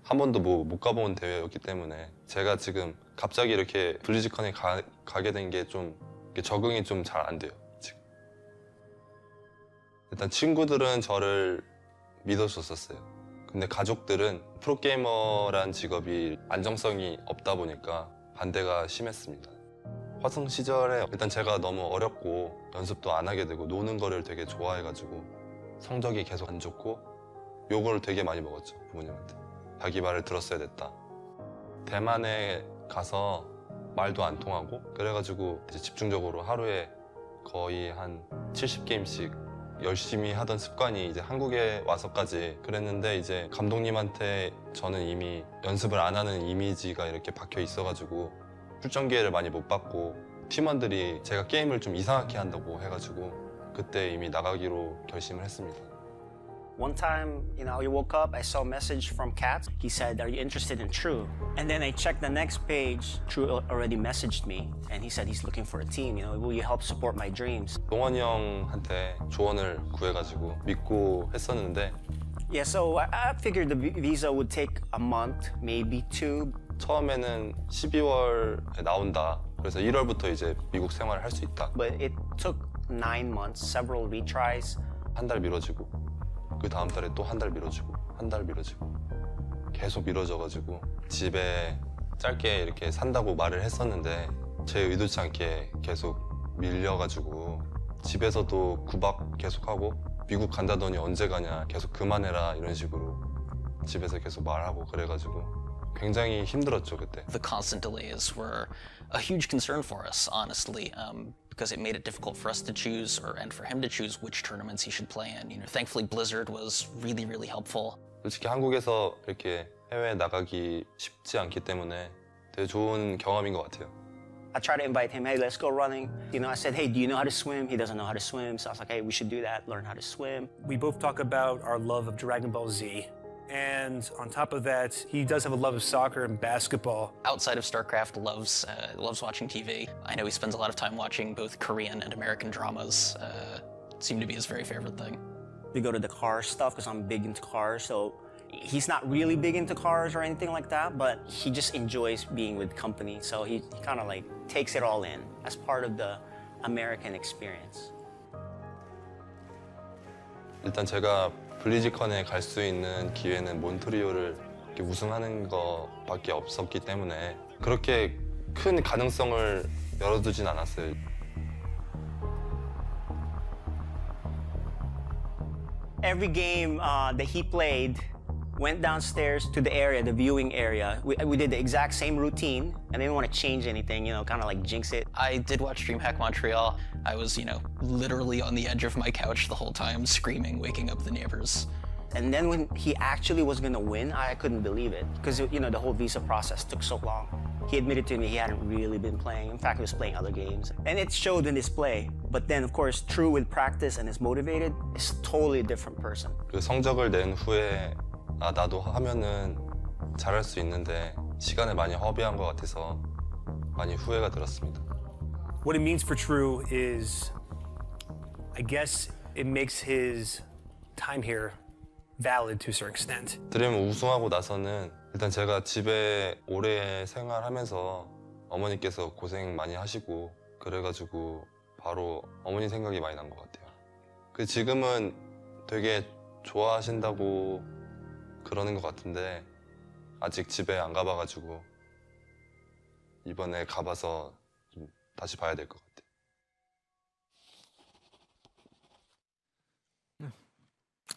한 번도 못 가본 대회였기 때문에 제가 지금 갑자기 이렇게 블리즈컨에 가게 된 게 좀 적응이 좀 잘 안 돼요. 지금. 일단 친구들은 저를 믿어줬었어요. 근데 가족들은 프로게이머란 직업이 안정성이 없다 보니까 반대가 심했습니다. 화성 시절에 일단 제가 너무 어렵고 연습도 안 하게 되고 노는 거를 되게 좋아해가지고 성적이 계속 안 좋고 욕을 되게 많이 먹었죠, 부모님한테. 자기 말을 들었어야 됐다. 대만에 가서 말도 안 통하고 그래가지고 이제 집중적으로 하루에 거의 한 70게임씩 열심히 하던 습관이 이제 한국에 와서까지 그랬는데, 이제 감독님한테 저는 이미 연습을 안 하는 이미지가 이렇게 박혀 있어가지고 출전 기회를 많이 못 받고 팀원들이 제가 게임을 좀 이상하게 한다고 해가지고 그때 이미 나가기로 결심을 했습니다. One time, I woke up, I saw a message from Kat. He said, "Are you interested in True?" And then I checked the next page. True already messaged me, and he said he's looking for a team. Will you help support my dreams? 동원이 형한테 조언을 구해가지고 믿고 했었는데 Yeah, so I figured the visa would take a month, maybe two. 처음에는 12월에 나온다. 그래서 1월부터 이제 미국 생활을 할 수 있다. But it took 9 months, several retries. 한 달 미뤄지고 그 다음 달에 또 한 달 미뤄지고 한 달 미뤄지고 계속 미뤄져가지고 집에 짧게 이렇게 산다고 말을 했었는데 제 의도치 않게 계속 밀려가지고 집에서도 구박 계속하고 미국 간다더니 언제 가냐, 계속 그만해라 이런 식으로 집에서 계속 말하고 그래가지고 굉장히 힘들었죠 그때. The constant delays were a huge concern for us, honestly, because it made it difficult for us to choose, and for him to choose which tournaments he should play in. Thankfully Blizzard was really, really helpful. 솔직히 한국에서 이렇게 해외 나가기 쉽지 않기 때문에 되게 좋은 경험인 것 같아요. I tried to invite him, hey, let's go running. I said, hey, do you know how to swim? He doesn't know how to swim. So I was like, hey, we should do that, learn how to swim. We both talk about our love of Dragon Ball Z. And on top of that, he does have a love of soccer and basketball. Outside of StarCraft, loves watching TV. I know he spends a lot of time watching both Korean and American dramas. Seem to be his very favorite thing. We go to the car stuff because I'm big into cars. So he's not really big into cars or anything like that, but he just enjoys being with company. So he kind of takes it all in as part of the American experience. 일단 제가 블리즈컨에 갈 수 있는 기회는 몬트리올을 우승하는 것밖에 없었기 때문에 그렇게 큰 가능성을 열어두진 않았어요. Every game that he played, went downstairs to the area, the viewing area. We did the exact same routine, and they didn't want to change anything, kind of jinx it. I did watch DreamHack Montreal. I was, literally on the edge of my couch the whole time, screaming, waking up the neighbors. And then when he actually was gonna win, I couldn't believe it, because the whole visa process took so long. He admitted to me he hadn't really been playing. In fact, he was playing other games. And it showed in his play. But then, of course, True with practice and is motivated, is totally a different person. 그 성적을 낸 후에 나도 하면은 잘할 수 있는데 시간을 많이 허비한 것 같아서 많이 후회가 들었습니다. What it means for True is, I guess it makes his time here valid to a certain extent. 드림 우승하고 나서는 일단 제가 집에 오래 생활하면서 어머니께서 고생 많이 하시고 그래가지고 바로 어머니 생각이 많이 난 것 같아요. 그 지금은 되게 좋아하신다고 그러는 것 같은데 아직 집에 안 가봐가지고 이번에 가봐서 좀 다시 봐야 될 것 같아요.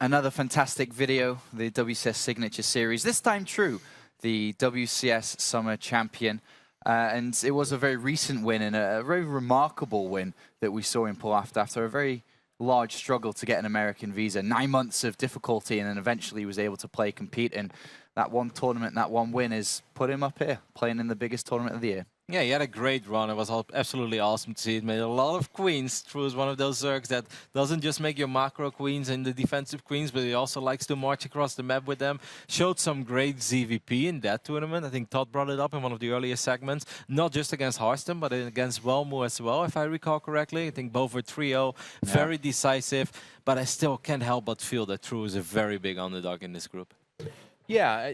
Another fantastic video, the WCS Signature Series. This time True, the WCS Summer Champion. And it was a very recent win and a very remarkable win that we saw him pull after a very large struggle to get an American visa. 9 months of difficulty, and then eventually he was able to play, compete. And that one tournament, that one win has put him up here, playing in the biggest tournament of the year. Yeah, he had a great run. It was absolutely awesome to see. It made a lot of queens. True is one of those Zergs that doesn't just make your macro queens and the defensive queens, but he also likes to march across the map with them. Showed some great ZVP in that tournament. I think Todd brought it up in one of the earlier segments. Not just against Hearthstone, but against Wellmo as well, if I recall correctly. I think both were 3-0, very decisive. But I still can't help but feel that True is a very big underdog in this group. Yeah,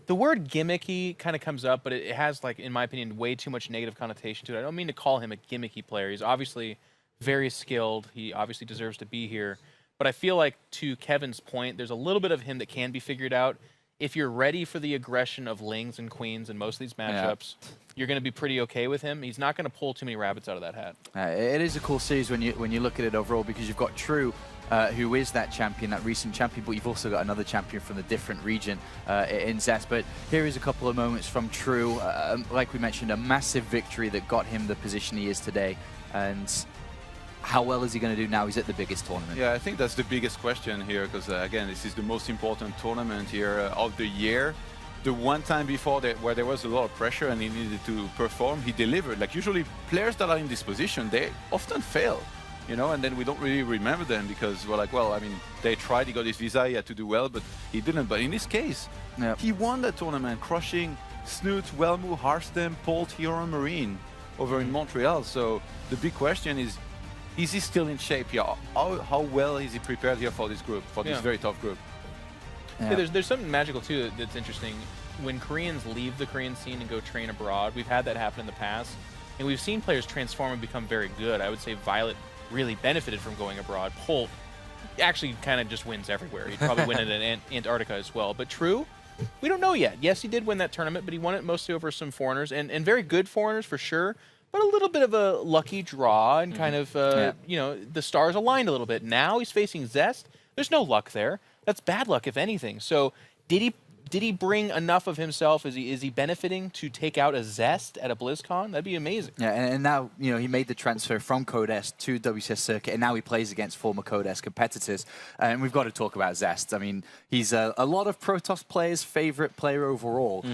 the word gimmicky kind of comes up, but it has, like, in my opinion, way too much negative connotation to it. I don't mean to call him a gimmicky player. He's obviously very skilled. He obviously deserves to be here. But I feel like, to Kevin's point, there's a little bit of him that can be figured out. If you're ready for the aggression of Lings and Queens in most of these matchups, you're going to be pretty okay with him. He's not going to pull too many rabbits out of that hat. It is a cool series when you look at it overall, because you've got True, who is that champion, that recent champion, but you've also got another champion from a different region in Zest. But here is a couple of moments from True. Like we mentioned, a massive victory that got him the position he is today. And how well is he going to do now? He's at the biggest tournament. Yeah, I think that's the biggest question here, because again, this is the most important tournament here of the year. The one time before where there was a lot of pressure and he needed to perform, he delivered. Like, usually players that are in this position, they often fail, you know, and then we don't really remember them because we're like, well, I mean, they tried, he got his visa, he had to do well, but he didn't. But in this case, he won that tournament, crushing Snoot, Welmu, Harstem, Polt, Huron, Marine over in Montreal. So the big question is he still in shape here? How well is he prepared here for this group, for this very tough group? Yeah, there's something magical, too, that's interesting. When Koreans leave the Korean scene and go train abroad, we've had that happen in the past, and we've seen players transform and become very good. I would say Violet really benefited from going abroad. Polt actually kind of just wins everywhere. He'd probably win it in Antarctica as well. But True, we don't know yet. Yes, he did win that tournament, but he won it mostly over some foreigners, and very good foreigners for sure, but a little bit of a lucky draw and kind of, you know, the stars aligned a little bit. Now he's facing Zest. There's no luck there. That's bad luck, if anything. So did he bring enough of himself? Is he benefiting to take out a Zest at a BlizzCon? That'd be amazing. Yeah, and now, you know, he made the transfer from Codes to WCS Circuit, and now he plays against former Codes competitors. And we've got to talk about Zest. I mean, he's a lot of Protoss players' favorite player overall.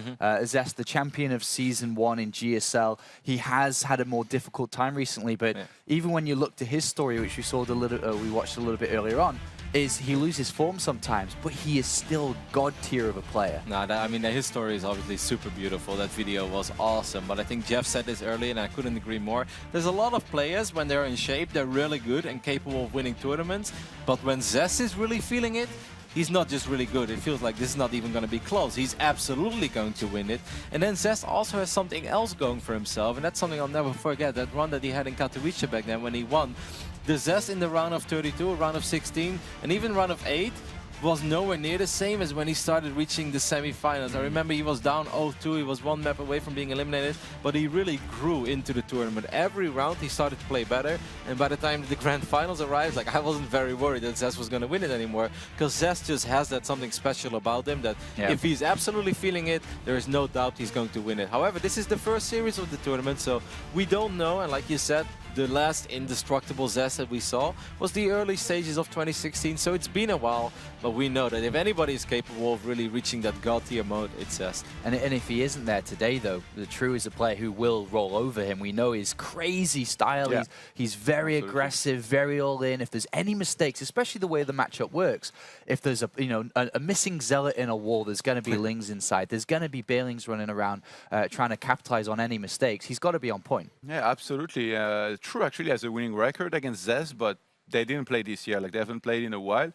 Zest, the champion of Season 1 in GSL. He has had a more difficult time recently, but even when you look to his story, which we saw we watched a little bit earlier on, is he loses form sometimes, but he is still god tier of a player. No, I mean, his story is obviously super beautiful. That video was awesome, but I think Jeff said this earlier, and I couldn't agree more. There's a lot of players, when they're in shape, they're really good and capable of winning tournaments, but when Zest is really feeling it, he's not just really good. It feels like this is not even going to be close. He's absolutely going to win it. And then Zest also has something else going for himself, and that's something I'll never forget. That run that he had in Katowice back then when he won. The Zest in the round of 32, round of 16, and even round of 8 was nowhere near the same as when he started reaching the semifinals. I remember he was down 0-2, he was one map away from being eliminated, but he really grew into the tournament. Every round he started to play better, and by the time the grand finals arrived, like, I wasn't very worried that Zest was going to win it anymore, because Zest just has that something special about him that if he's absolutely feeling it, there is no doubt he's going to win it. However, this is the first series of the tournament, so we don't know, and like you said, the last indestructible Zest that we saw was the early stages of 2016, so it's been a while, but we know that if anybody is capable of really reaching that god tier mode, it's Zest. And if he isn't there today, though, the True is a player who will roll over him. We know his crazy style. He's very aggressive, very all in. If there's any mistakes, especially the way the matchup works, if there's a missing Zealot in a wall, there's going to be Lings inside. There's going to be Bailings running around trying to capitalize on any mistakes. He's got to be on point. Yeah, absolutely. True actually has a winning record against Zest, but they didn't play this year. Like, they haven't played in a while.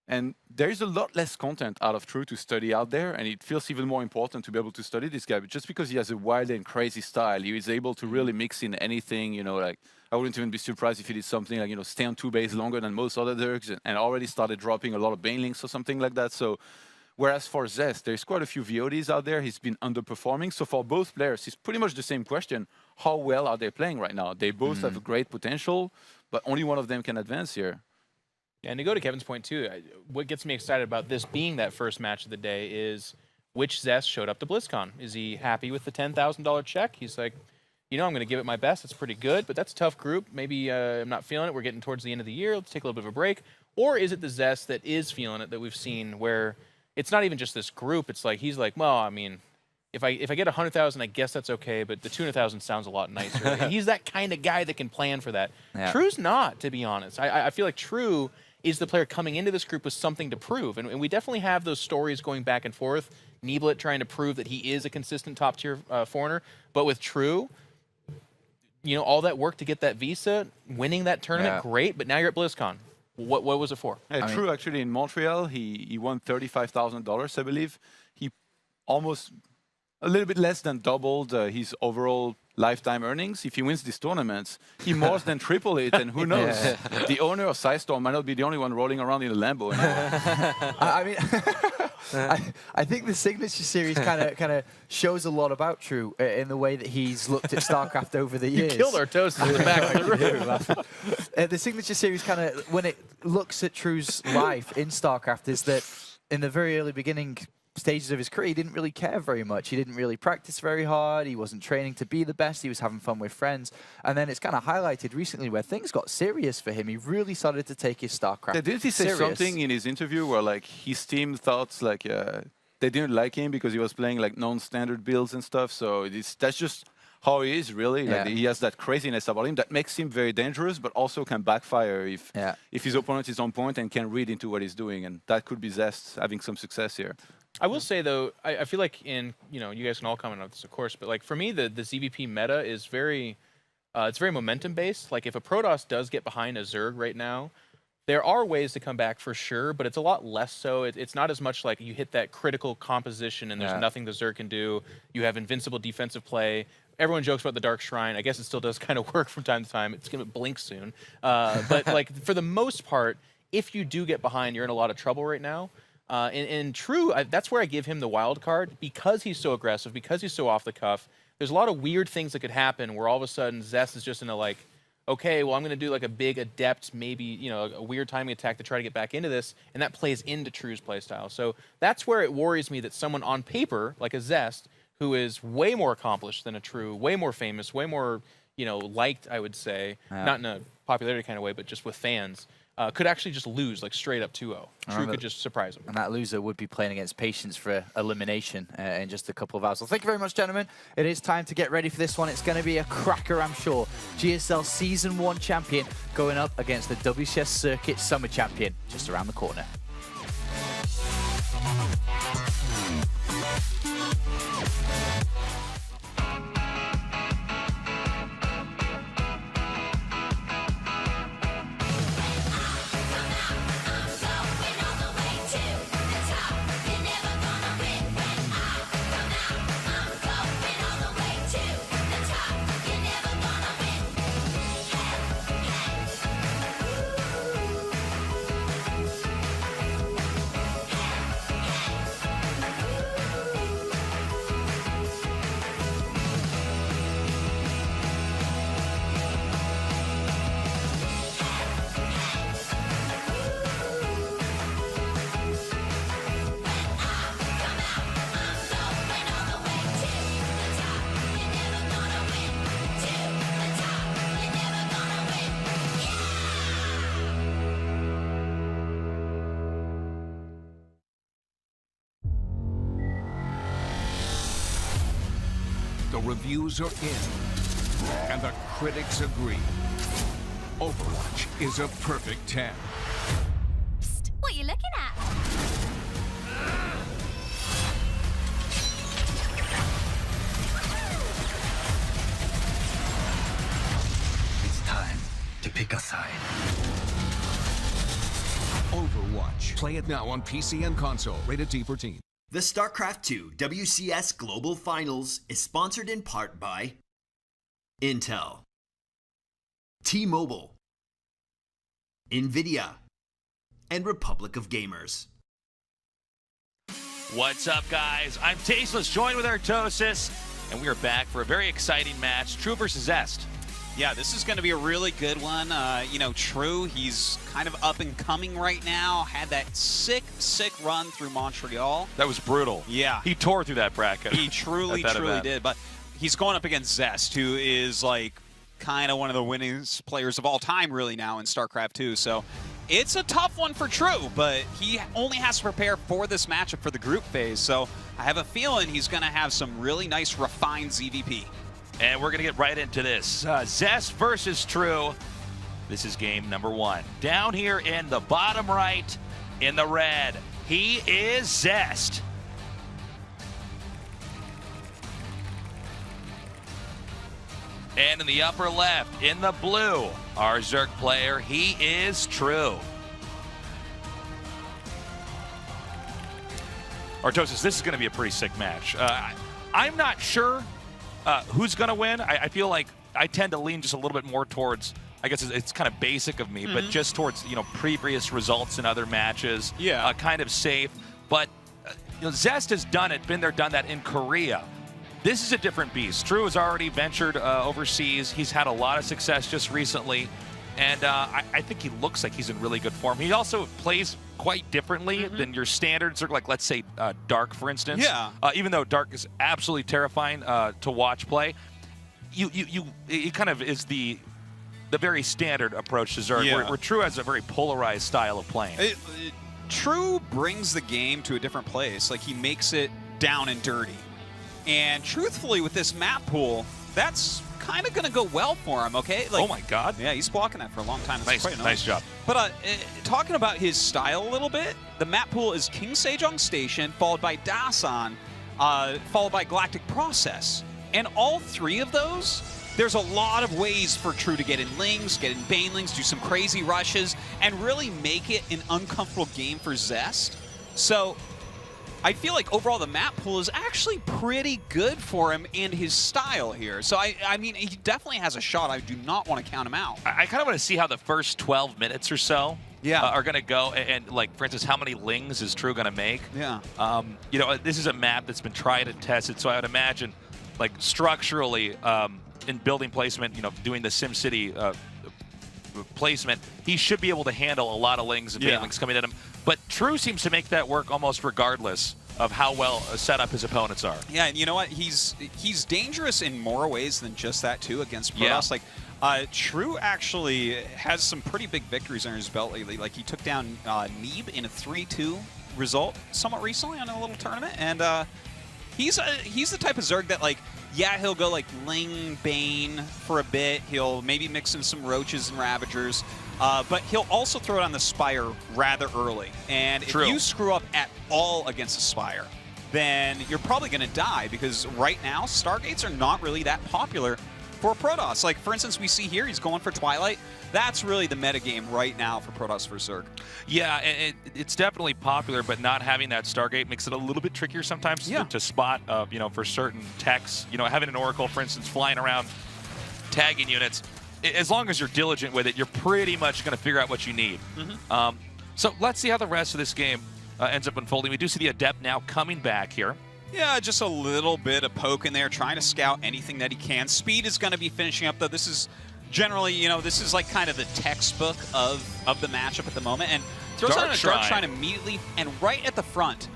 And there is a lot less content out of True to study out there, and it feels even more important to be able to study this guy. But just because he has a wild and crazy style, he is able to really mix in anything, you know, like, I wouldn't even be surprised if he did something like, you know, stay on 2 base longer than most other Dirks and already started dropping a lot of Banelings or something like that. So, whereas for Zest, there's quite a few VODs out there. He's been underperforming. So for both players, it's pretty much the same question. How well are they playing right now? They both have a great potential, but only one of them can advance here. Yeah, and to go to Kevin's point, too, what gets me excited about this being that first match of the day is which Zest showed up to BlizzCon. Is he happy with the $10,000 check? He's like, you know, I'm going to give it my best. It's pretty good, but that's a tough group. Maybe I'm not feeling it. We're getting towards the end of the year. Let's take a little bit of a break. Or is it the Zest that is feeling it that we've seen where it's not even just this group. It's like, he's like, well, I mean, if I get 100,000, I guess that's okay, but the 200,000 sounds a lot nicer. And he's that kind of guy that can plan for that. Yeah. True's not, to be honest. I feel like True is the player coming into this group with something to prove. And we definitely have those stories going back and forth. Neeblet trying to prove that he is a consistent top-tier foreigner. But with True, you know, all that work to get that visa, winning that tournament, great. But now you're at BlizzCon. What was it for? True, actually, in Montreal, he won $35,000, I believe. He almost a little bit less than doubled his overall lifetime earnings. If he wins these tournaments, he more than triple it, and who knows? The owner of Sidestorm might not be the only one rolling around in a Lambo anymore. I mean, I think the Signature Series kind of shows a lot about True in the way that he's looked at StarCraft over the years. You killed our toast in the back of the room. The Signature Series kind of, when it looks at True's life in StarCraft, is that in the very early beginning stages of his career, he didn't really care very much. He didn't really practice very hard. He wasn't training to be the best. He was having fun with friends. And then it's kind of highlighted recently where things got serious for him. He really started to take his StarCraft Didn't he say serious. something in his interview where like his team thought like they didn't like him because he was playing like non-standard builds and stuff? So that's just how he is, really. Like, he has that craziness about him that makes him very dangerous, but also can backfire if his opponent is on point and can read into what he's doing. And that could be Zest having some success here. I will say though, I feel like you guys can all comment on this, of course, but like for me, the ZVP meta is very, it's very momentum based. Like if a Protoss does get behind a Zerg right now, there are ways to come back for sure, but it's a lot less so. It's not as much like you hit that critical composition and there's nothing the Zerg can do. You have invincible defensive play. Everyone jokes about the Dark Shrine. I guess it still does kind of work from time to time. It's going to blink soon. But like for the most part, if you do get behind, you're in a lot of trouble right now. And True, that's where I give him the wild card because he's so aggressive, because he's so off the cuff. There's a lot of weird things that could happen where all of a sudden Zest is just in a like, okay, well, I'm going to do like a big adept, maybe, a weird timing attack to try to get back into this, and that plays into True's playstyle. So that's where it worries me that someone on paper, like a Zest, who is way more accomplished than a True, way more famous, way more, liked, I would say, not in a popularity kind of way, but just with fans, could actually just lose like straight up 2-0. True could just surprise him. And that loser would be playing against Patience for elimination in just a couple of hours. Well, thank you very much, gentlemen. It is time to get ready for this one. It's going to be a cracker, I'm sure. GSL Season 1 champion going up against the WCS Circuit Summer champion just around the corner. The reviews are in, and the critics agree. Overwatch is a perfect 10. Psst, what are you looking at? It's time to pick a side. Overwatch. Play it now on PC and console. Rated T for teen. The StarCraft 2 WCS Global Finals is sponsored in part by Intel, T-Mobile, NVIDIA, and Republic of Gamers. What's up, guys? I'm Tasteless, joined with Artosis, and we are back for a very exciting match, True versus Zest. Yeah, this is going to be a really good one. True, he's kind of up and coming right now. Had that sick run through Montreal. That was brutal. Yeah. He tore through that bracket. He truly did. But he's going up against Zest, who is like kind of one of the winningest players of all time really now in StarCraft 2. So it's a tough one for True, but he only has to prepare for this matchup for the group phase. So I have a feeling he's going to have some really nice refined ZVP. And we're going to get right into this. Zest versus True. This is game number 1. Down here in the bottom right, in the red, he is Zest. And in the upper left, in the blue, our Zerg player, he is True. Artosis, this is going to be a pretty sick match. I'm not sure who's going to win. I feel like I tend to lean just a little bit more towards, I guess it's kind of basic of me, but just towards, previous results in other matches. Yeah. Kind of safe. But Zest has done it, been there, done that in Korea. This is a different beast. True has already ventured overseas. He's had a lot of success just recently. And I think he looks like he's in really good form. He also plays quite differently than your standards, like let's say Dark, for instance. Yeah. Even though Dark is absolutely terrifying to watch play, it kind of is the very standard approach to Zerg, where True has a very polarized style of playing. True brings the game to a different place. Like, he makes it down and dirty. And truthfully, with this map pool, that's kind of going to go well for him, okay? Like, oh my God. Yeah, he's blocking that for a long time. It's quite Nice job. But talking about his style a little bit, the map pool is King Sejong Station, followed by Dasan, followed by Galactic Process. And all three of those, there's a lot of ways for True to get in Lings, get in Banelings, do some crazy rushes, and really make it an uncomfortable game for Zest. So I feel like overall the map pool is actually pretty good for him and his style here. So, I mean, he definitely has a shot. I do not want to count him out. I kind of want to see how the first 12 minutes or so are going to go. And, like, for instance, how many Lings is True going to make? Yeah. This is a map that's been tried and tested, so I would imagine, like, structurally, in building placement, doing the SimCity placement, he should be able to handle a lot of Lings and Banelings coming at him. But True seems to make that work almost regardless of how well set up his opponents are. Yeah, and you know what? He's dangerous in more ways than just that, too, against Protoss. Like, True actually has some pretty big victories under his belt lately. Like, he took down Neeb in a 3-2 result somewhat recently on a little tournament. And he's the type of Zerg that, like, he'll go, like, Ling, Bane for a bit. He'll maybe mix in some Roaches and Ravagers. But he'll also throw it on the Spire rather early. And if you screw up at all against a Spire, then you're probably going to die, because right now, Stargates are not really that popular for Protoss. Like, for instance, we see here, he's going for Twilight. That's really the metagame right now for Protoss for Zerg. Yeah, and it's definitely popular, but not having that Stargate makes it a little bit trickier sometimes to spot, for certain techs. Having an Oracle, for instance, flying around, tagging units. As long as you're diligent with it, you're pretty much going to figure out what you need. So let's see how the rest of this game ends up unfolding. We do see the Adept now coming back here. Yeah, just a little bit of poke in there, trying to scout anything that he can. Speed is going to be finishing up, though. This is generally, this is like kind of the textbook of the matchup at the moment. And throws out a Dark Shrine immediately and right at the front.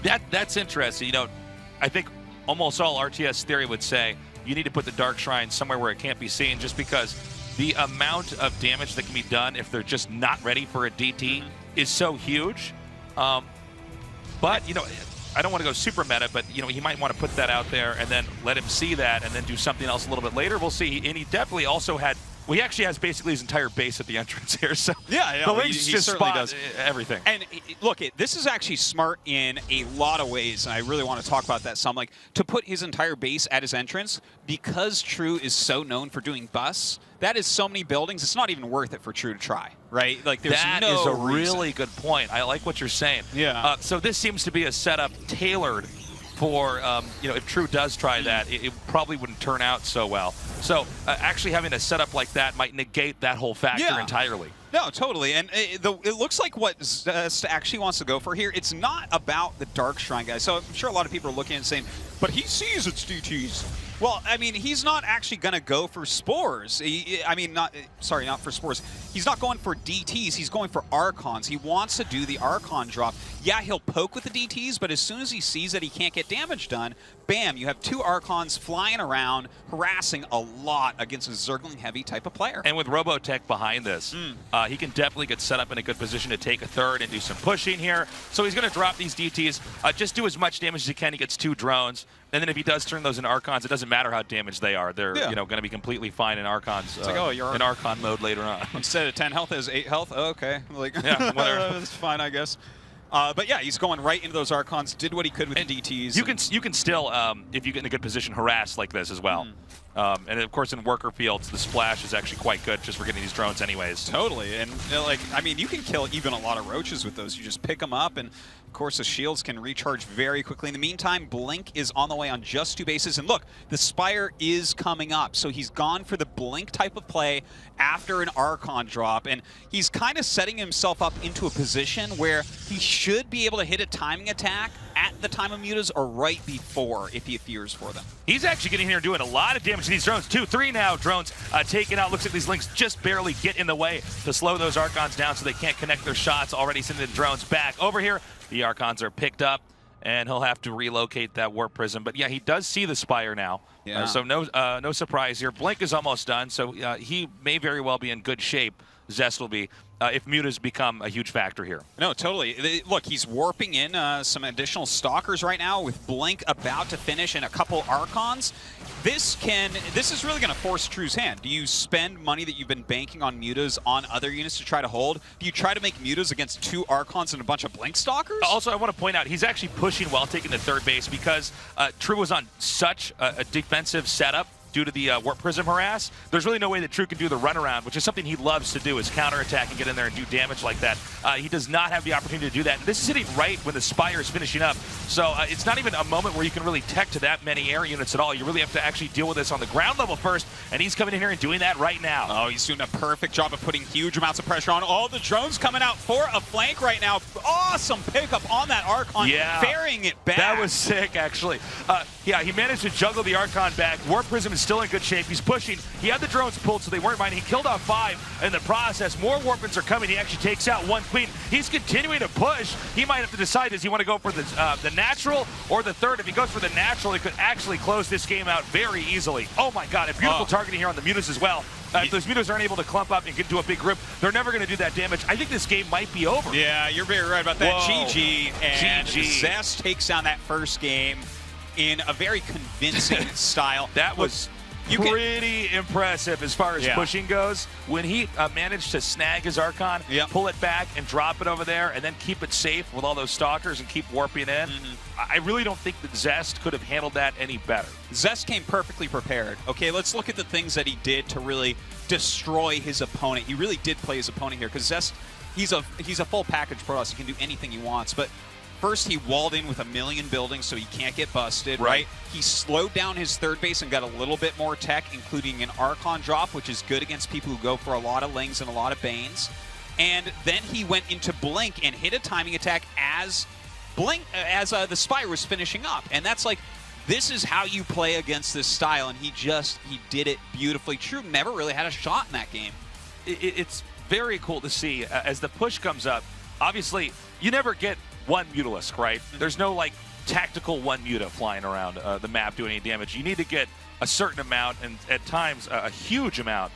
That's interesting. I think almost all RTS theory would say you need to put the Dark Shrine somewhere where it can't be seen, just because the amount of damage that can be done if they're just not ready for a DT is so huge. But, I don't want to go super meta, but, he might want to put that out there and then let him see that and then do something else a little bit later. We'll see. And he definitely also had, he actually has basically his entire base at the entrance here. So the Lynx just spot everything. And look, this is actually smart in a lot of ways, and I really want to talk about that some. Like, to put his entire base at his entrance, because True is so known for doing busts, that is so many buildings, it's not even worth it for True to try, right? Like, there's that is a really good point. I like what you're saying. Yeah. So this seems to be a setup tailored for, if True does try that, it probably wouldn't turn out so well. So actually having a setup like that might negate that whole factor entirely. No, totally. And it looks like what Zest actually wants to go for here, it's not about the Dark Shrine, guys. So I'm sure a lot of people are looking and saying, but he sees it's DTs. Well, I mean, he's not actually going to go for spores. Not for spores. He's not going for DTs. He's going for Archons. He wants to do the Archon drop. Yeah, he'll poke with the DTs, but as soon as he sees that he can't get damage done, bam, you have 2 Archons flying around, harassing a lot against a Zergling-heavy type of player. And with Robotech behind this, he can definitely get set up in a good position to take a third and do some pushing here. So he's going to drop these DTs, just do as much damage as he can. He gets 2 drones. And then if he does turn those into Archons, it doesn't matter how damaged they are. They're going to be completely fine in Archons. It's like, you're in Archon mode later on. Instead of 10 health, it has 8 health. Oh, okay. Like, yeah, whatever. That's fine, I guess. But yeah, he's going right into those Archons, did what he could with the DTs. You can still, if you get in a good position, harass like this as well. And of course, in worker fields, the splash is actually quite good just for getting these drones anyways. Totally. And, like, I mean, you can kill even a lot of roaches with those. You just pick them up, and of course, the shields can recharge very quickly. In the meantime, Blink is on the way on just 2 bases. And look, the Spire is coming up. So he's gone for the Blink type of play after an Archon drop. And he's kind of setting himself up into a position where he should be able to hit a timing attack at the time of mutas or right before if he fears for them. He's actually getting here and doing a lot of damage to these drones. 3 now drones taken out. Looks like these Links just barely get in the way to slow those Archons down so they can't connect their shots. Already sending the drones back over here. The Archons are picked up, and he'll have to relocate that Warp Prism. But yeah, he does see the Spire now. Yeah. So no surprise here. Blink is almost done, so he may very well be in good shape. Zest will be, if mutas become a huge factor here. No, totally. Look, he's warping in some additional Stalkers right now with Blink about to finish and a couple Archons. This is really going to force True's hand. Do you spend money that you've been banking on mutas on other units to try to hold? Do you try to make mutas against 2 Archons and a bunch of Blink Stalkers? Also, I want to point out, he's actually pushing while taking the third base because True was on such a defensive setup due to the Warp Prism harass. There's really no way that True can do the runaround, which is something he loves to do, is counterattack and get in there and do damage like that. He does not have the opportunity to do that. And this is hitting right when the Spire is finishing up. So it's not even a moment where you can really tech to that many air units at all. You really have to actually deal with this on the ground level first, and he's coming in here and doing that right now. Oh, he's doing a perfect job of putting huge amounts of pressure on all the drones coming out for a flank right now. Awesome pickup on that Archon, ferrying it back. That was sick, actually. Yeah, he managed to juggle the Archon back. Warp Prism is still in good shape. He's pushing. He had the drones pulled, so they weren't minding. He killed off 5 in the process. More Warpins are coming. He actually takes out 1 Queen. He's continuing to push. He might have to decide, does he want to go for the natural or the third? If he goes for the natural, he could actually close this game out very easily. Oh my god, a beautiful targeting here on the mutas as well. If those mutas aren't able to clump up and get into a big group, they're never going to do that damage. I think this game might be over. Yeah, you're very right about that. Whoa. GG. And GG. Zest takes down that first game in a very convincing style. That was pretty impressive as far as pushing goes. When he managed to snag his Archon, pull it back and drop it over there, and then keep it safe with all those Stalkers and keep warping in, I really don't think that Zest could have handled that any better. Zest came perfectly prepared. Okay, let's look at the things that he did to really destroy his opponent. He really did play his opponent here, because Zest, he's a full package Protoss. He can do anything he wants, but first, he walled in with 1 million buildings so he can't get busted, right? He slowed down his third base and got a little bit more tech, including an Archon drop, which is good against people who go for a lot of Lings and a lot of Banes. And then he went into Blink and hit a timing attack as the Spire was finishing up. And that's like, this is how you play against this style, and he did it beautifully. True never really had a shot in that game. It's very cool to see as the push comes up. Obviously, you never get 1 Mutalisk, right? There's no like tactical 1 Muta flying around the map doing any damage. You need to get a certain amount, and at times a huge amount,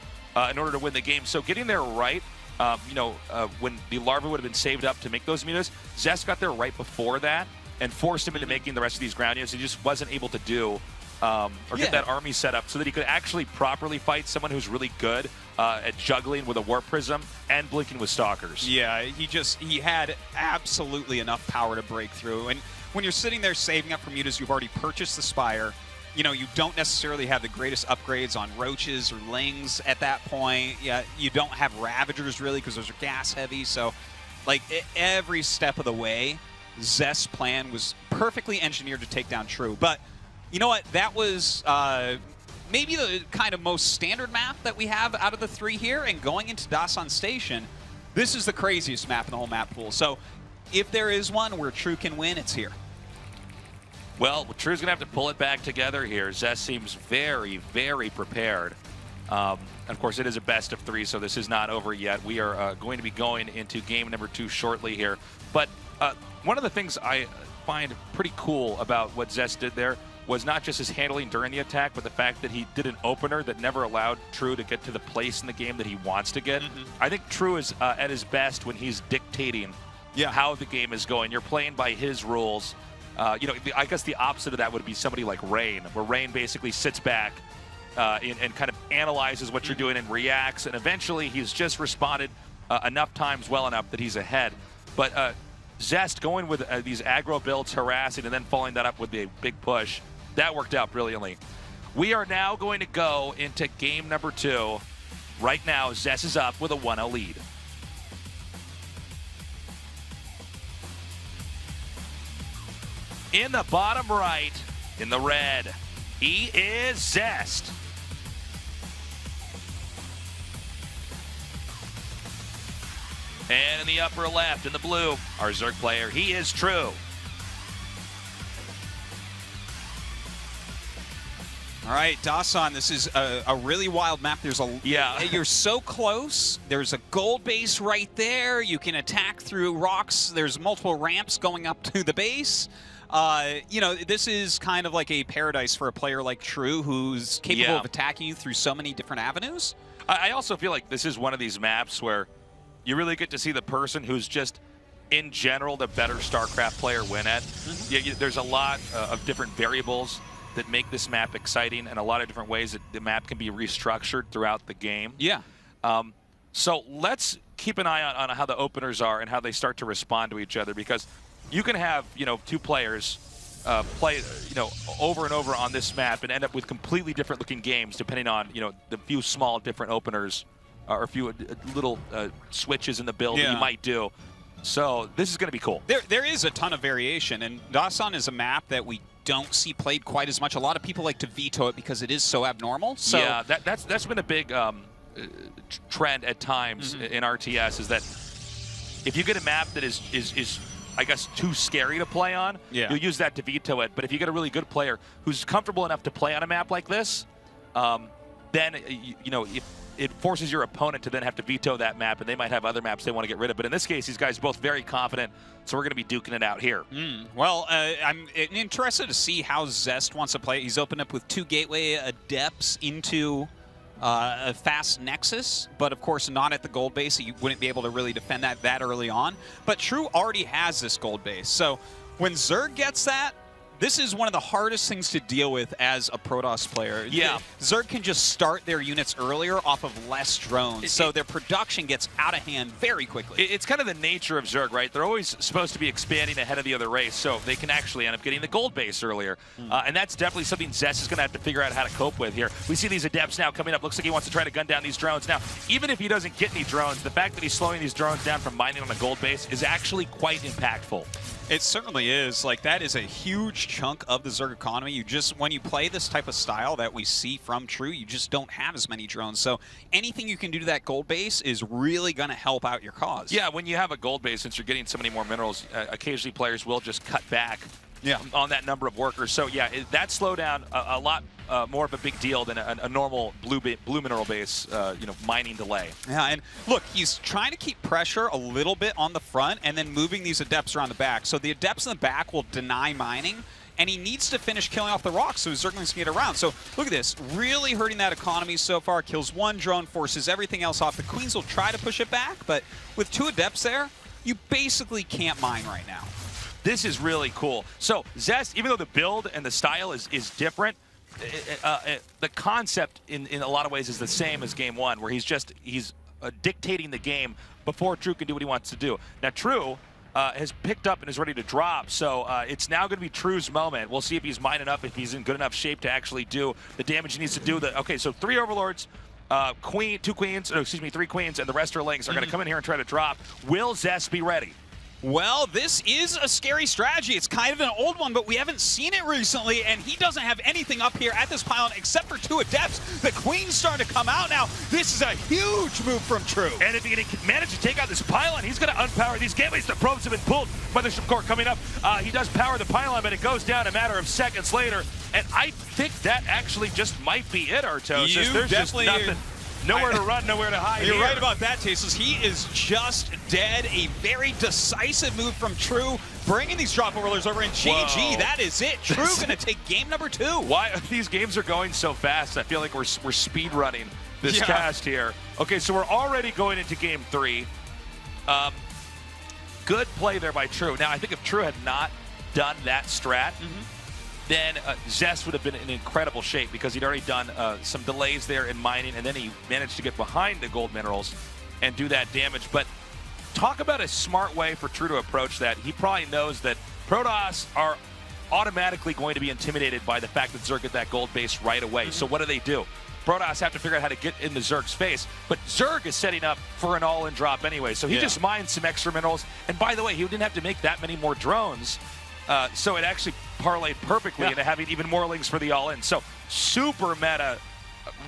in order to win the game. So getting there right, when the larva would have been saved up to make those Mutas, Zest got there right before that and forced him into making the rest of these ground units. He just wasn't able to do get that army set up so that he could actually properly fight someone who's really good at juggling with a Warp Prism and blinking with Stalkers. Yeah, he had absolutely enough power to break through. And when you're sitting there saving up for mutas, you've already purchased the Spire. You know, you don't necessarily have the greatest upgrades on Roaches or Lings at that point. Yeah, you don't have Ravagers really, because those are gas heavy. So, like, every step of the way, Zest's plan was perfectly engineered to take down True. But you know what? That was maybe the kind of most standard map that we have out of the 3 here. And going into Dasan Station, this is the craziest map in the whole map pool. So if there is one where True can win, it's here. Well, True's going to have to pull it back together here. Zest seems very, very prepared. And of course, it is a best of 3, so this is not over yet. We are going to be going into game number 2 shortly here. But one of the things I find pretty cool about what Zest did there was not just his handling during the attack, but the fact that he did an opener that never allowed True to get to the place in the game that he wants to get. I think True is at his best when he's dictating how the game is going. You're playing by his rules. I guess the opposite of that would be somebody like Rain, where Rain basically sits back and kind of analyzes what you're doing and reacts, and eventually he's just responded enough times well enough that he's ahead. But Zest going with these aggro builds, harassing, and then following that up with a big push, that worked out brilliantly. We are now going to go into game number 2. Right now, Zest is up with a 1-0 lead. In the bottom right, in the red, he is Zest. And in the upper left, in the blue, our Zerg player, he is True. All right, Dasan, this is a really wild map. There's a you're so close. There's a gold base right there. You can attack through rocks. There's multiple ramps going up to the base. You know, this is kind of like a paradise for a player like True, who's capable of attacking you through so many different avenues. I also feel like this is one of these maps where you really get to see the person who's just, in general, the better StarCraft player win at. There's a lot of different variables that make this map exciting, and a lot of different ways that the map can be restructured throughout the game. Yeah. So let's keep an eye on how the openers are and how they start to respond to each other, because you can have, you know, two players play, you know, over and over on this map and end up with completely different looking games depending on, you know, the few small different openers or a few little switches in the build that you might do. So this is going to be cool. There is a ton of variation, and Dasan is a map that we don't see played quite as much. A lot of people like to veto it because it is so abnormal. So yeah, that's been a big trend at times in RTS, is that if you get a map that is I guess too scary to play on, you'll use that to veto it. But if you get a really good player who's comfortable enough to play on a map like this, then you know, if it forces your opponent to then have to veto that map, and they might have other maps they want to get rid of. But in this case, these guys are both very confident, so we're going to be duking it out here. Well, I'm interested to see how Zest wants to play. He's opened up with 2 Gateway Adepts into a fast Nexus, but of course not at the gold base, so you wouldn't be able to really defend that early on. But True already has this gold base, so when Zerg gets that, this is one of the hardest things to deal with as a Protoss player. Yeah. Zerg can just start their units earlier off of less drones, so their production gets out of hand very quickly. It's kind of the nature of Zerg, right? They're always supposed to be expanding ahead of the other race, so they can actually end up getting the gold base earlier. And that's definitely something Zest is going to have to figure out how to cope with here. We see these Adepts now coming up. Looks like he wants to try to gun down these drones. Now, even if he doesn't get any drones, the fact that he's slowing these drones down from mining on a gold base is actually quite impactful. It certainly is. Like, that is a huge chunk of the Zerg economy. You just, when you play this type of style that we see from True, you just don't have as many drones. So anything you can do to that gold base is really going to help out your cause. Yeah, when you have a gold base, since you're getting so many more minerals, occasionally players will just cut back on that number of workers. So yeah, that slowdown a lot more of a big deal than a normal blue mineral base, you know, mining delay. Yeah, and look, he's trying to keep pressure a little bit on the front and then moving these Adepts around the back. So the Adepts in the back will deny mining, and he needs to finish killing off the rocks so his Zerglings can get around. So look at this, really hurting that economy so far. Kills 1 drone, forces everything else off. The Queens will try to push it back, but with 2 Adepts there, you basically can't mine right now. This is really cool. So Zest, even though the build and the style is different, the concept in a lot of ways is the same as game 1, where he's dictating the game before True can do what he wants to do. Now True has picked up and is ready to drop, so it's now going to be True's moment. We'll see if he's mining up, if he's in good enough shape to actually do the damage he needs to do. Okay, so 3 Overlords, 3 Queens, and the rest are Lings are going to come in here and try to drop. Will Zest be ready? Well, this is a scary strategy. It's kind of an old one, but we haven't seen it recently, and he doesn't have anything up here at this pylon except for 2 Adepts. The Queen's starting to come out now. This is a huge move from True. And if he can manage to take out this pylon, he's going to unpower these gateways. The probes have been pulled. Mothership Core coming up. He does power the pylon, but it goes down a matter of seconds later. And I think that actually just might be it, Artos. There's just nothing. Nowhere to run, nowhere to hide. You're right about that, Tasteless. He is just dead. A very decisive move from True, bringing these drop overlords over. And GG, that is it. True going to take game number 2. Why these games are going so fast? I feel like we're speed running this cast here. Okay, so we're already going into game 3. Good play there by True. Now, I think if True had not done that strat, then Zest would have been in incredible shape, because he'd already done some delays there in mining, and then he managed to get behind the gold minerals and do that damage. But talk about a smart way for True to approach that. He probably knows that Protoss are automatically going to be intimidated by the fact that Zerg get that gold base right away. So what do? Protoss have to figure out how to get into Zerg's face, but Zerg is setting up for an all-in drop anyway, so he just mined some extra minerals. And by the way, he didn't have to make that many more drones, so it actually parlayed perfectly into having even more links for the all-in. So super meta,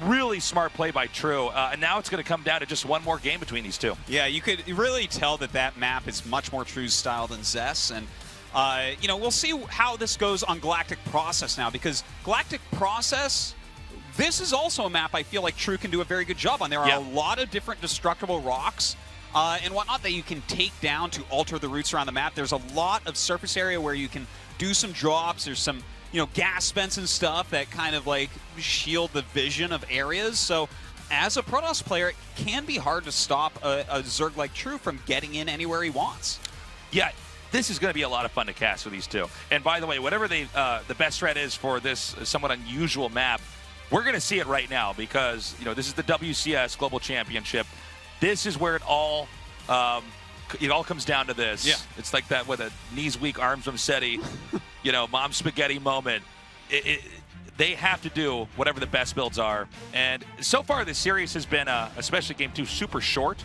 really smart play by True, and now it's going to come down to just one more game between these two. Yeah, you could really tell that map is much more True's style than Zest, and you know, we'll see how this goes on Galactic Process now, because Galactic Process, this is also a map I feel like True can do a very good job on. There are a lot of different destructible rocks and whatnot that you can take down to alter the routes around the map. There's a lot of surface area where you can do some drops. There's some, you know, gas vents and stuff that kind of like shield the vision of areas. So as a Protoss player, it can be hard to stop a Zerg like True from getting in anywhere he wants. Yeah, this is going to be a lot of fun to cast with these two. And by the way, whatever the best threat is for this somewhat unusual map, we're going to see it right now because, you know, this is the WCS Global Championship. This is where it all comes down to this. Yeah. It's like that with a knees weak, arms steady, you know, mom spaghetti moment. They have to do whatever the best builds are. And so far, this series has been, especially Game 2, super short,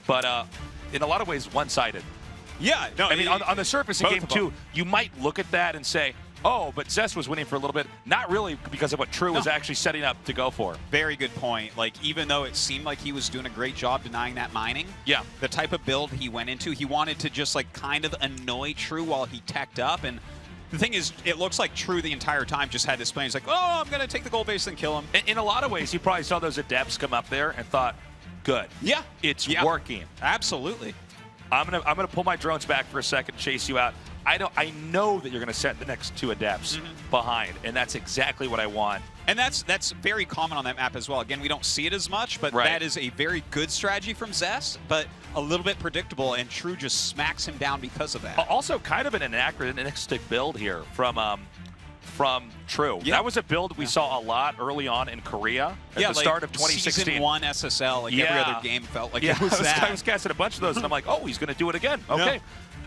but in a lot of ways, one-sided. Yeah, no, I mean, on the surface in Game 2, you might look at that and say, oh, but Zest was winning for a little bit. Not really because of what True was actually setting up to go for. Very good point. Like, even though it seemed like he was doing a great job denying that mining, the type of build he went into, he wanted to just, like, kind of annoy True while he teched up. And the thing is, it looks like True the entire time just had this plan. He's like, oh, I'm going to take the gold base and kill him. In a lot of ways, he probably saw those adepts come up there and thought, good. Yeah. It's working. Absolutely. I'm gonna pull my drones back for a second, chase you out. I know that you're gonna set the next two adepts behind, and that's exactly what I want. And that's very common on that map as well. Again, we don't see it as much, but that is a very good strategy from Zest, but a little bit predictable, and True just smacks him down because of that. Also, kind of an anachronistic build here from True. Yeah. That was a build we saw a lot early on in Korea at the start of 2016. Season 1 SSL, like every other game felt like it was that. I was casting a bunch of those, and I'm like, oh, he's going to do it again. Okay.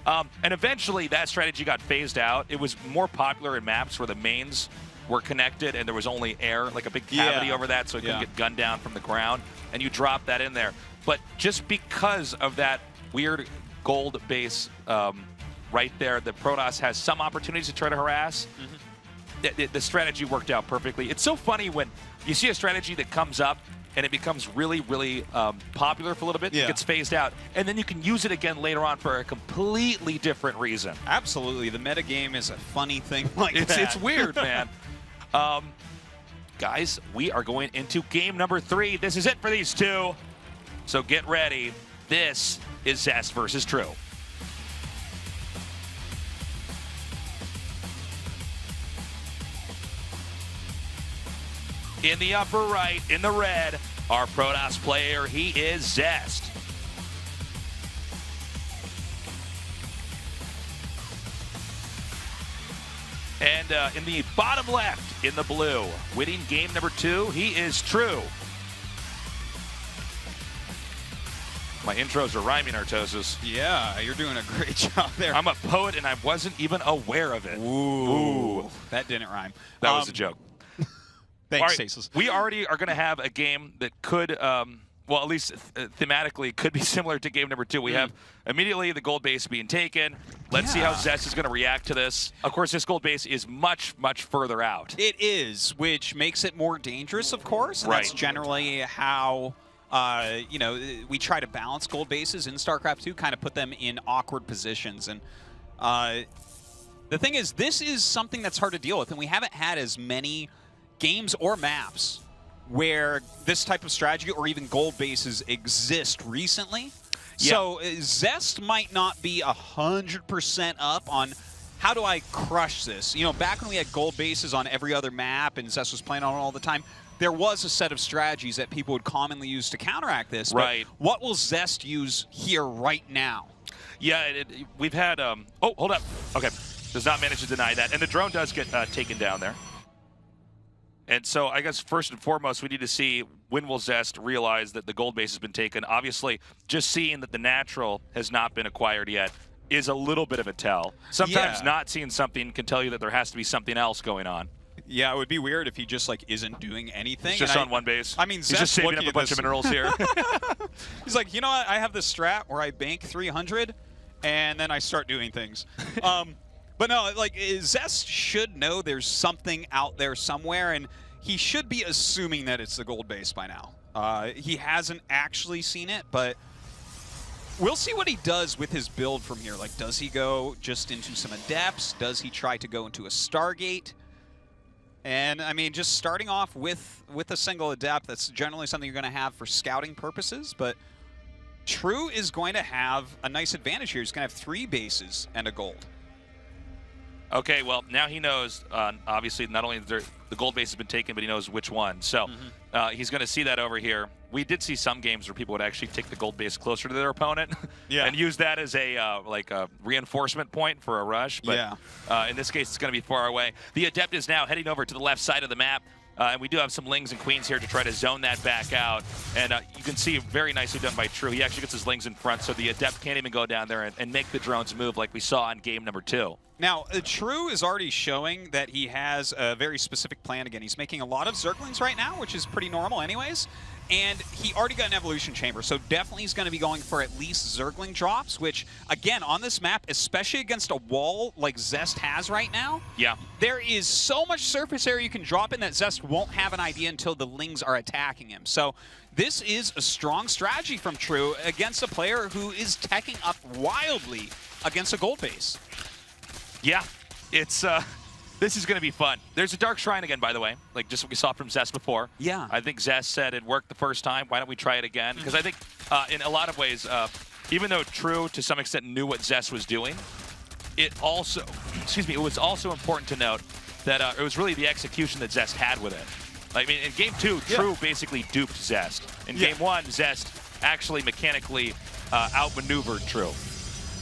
And eventually, that strategy got phased out. It was more popular in maps where the mains were connected, and there was only air, like a big cavity over that, so it couldn't get gunned down from the ground, and you drop that in there. But just because of that weird gold base right there, the Protoss has some opportunities to try to harass. The strategy worked out perfectly. It's so funny when you see a strategy that comes up and it becomes really, really popular for a little bit, it gets phased out, and then you can use it again later on for a completely different reason. Absolutely. The metagame is a funny thing like that. It's weird, man. Guys, we are going into game number 3. This is it for these two, so get ready. This is Zest versus True. In the upper right, in the red, our Protoss player, he is Zest. And in the bottom left, in the blue, winning game number 2, he is True. My intros are rhyming, Artosis. Yeah, you're doing a great job there. I'm a poet, and I wasn't even aware of it. Ooh. That didn't rhyme. That was a joke. Thanks, right, Stasis. we already are going to have a game that could, well, at least thematically, could be similar to game number 2. We have immediately the gold base being taken. Let's see how Zest is going to react to this. Of course, this gold base is much, much further out. It is, which makes it more dangerous, of course. And that's generally how, you know, we try to balance gold bases in StarCraft 2, kind of put them in awkward positions. And the thing is, this is something that's hard to deal with, and we haven't had as many games or maps where this type of strategy or even gold bases exist recently. So Zest might not be 100% up on how do I crush this. You know, back when we had gold bases on every other map and Zest was playing on it all the time, there was a set of strategies that people would commonly use to counteract this. Right. But what will Zest use here right now? Yeah, we've had, oh, hold up. Okay, does not manage to deny that. And the drone does get taken down there. And so I guess first and foremost, we need to see when will Zest realize that the gold base has been taken. Obviously, just seeing that the natural has not been acquired yet is a little bit of a tell. Sometimes Yeah. not seeing something can tell you that there has to be something else going on. Yeah, it would be weird if he just like isn't doing anything. He's just And on one base. I mean, he's just Zest saving looking up a at bunch of this- minerals here. He's like, you know what? I have this strat where I bank 300, and then I start doing things. But no, like Zest should know there's something out there somewhere, and he should be assuming that it's the gold base by now. He hasn't actually seen it, but we'll see what he does with his build from here. Like, does he go just into some Adepts? Does he try to go into a Stargate? And, I mean, just starting off with a single Adept, that's generally something you're going to have for scouting purposes, but True is going to have a nice advantage here. He's going to have 3 bases and a gold. Okay, well, now he knows, obviously, not only the gold base has been taken, but he knows which one. So he's going to see that over here. We did see some games where people would actually take the gold base closer to their opponent and use that as a like a reinforcement point for a rush. But in this case, it's going to be far away. The Adept is now heading over to the left side of the map. And we do have some Lings and Queens here to try to zone that back out. And you can see very nicely done by True. He actually gets his Lings in front, so the Adept can't even go down there and make the drones move like we saw in game number 2. Now, True is already showing that he has a very specific plan. Again, he's making a lot of Zerglings right now, which is pretty normal anyways. And he already got an Evolution Chamber, so definitely he's going to be going for at least Zergling drops, which, again, on this map, especially against a wall like Zest has right now, there is so much surface area you can drop in that Zest won't have an idea until the Lings are attacking him. So this is a strong strategy from True against a player who is teching up wildly against a gold base. Yeah, it's this is going to be fun. There's a Dark Shrine again, by the way, like just what we saw from Zest before. Yeah. I think Zest said it worked the first time. Why don't we try it again? Because I think in a lot of ways, even though True to some extent knew what Zest was doing, it also, it was also important to note that it was really the execution that Zest had with it. I mean, in game 2, True basically duped Zest. In game 1, Zest actually mechanically outmaneuvered True.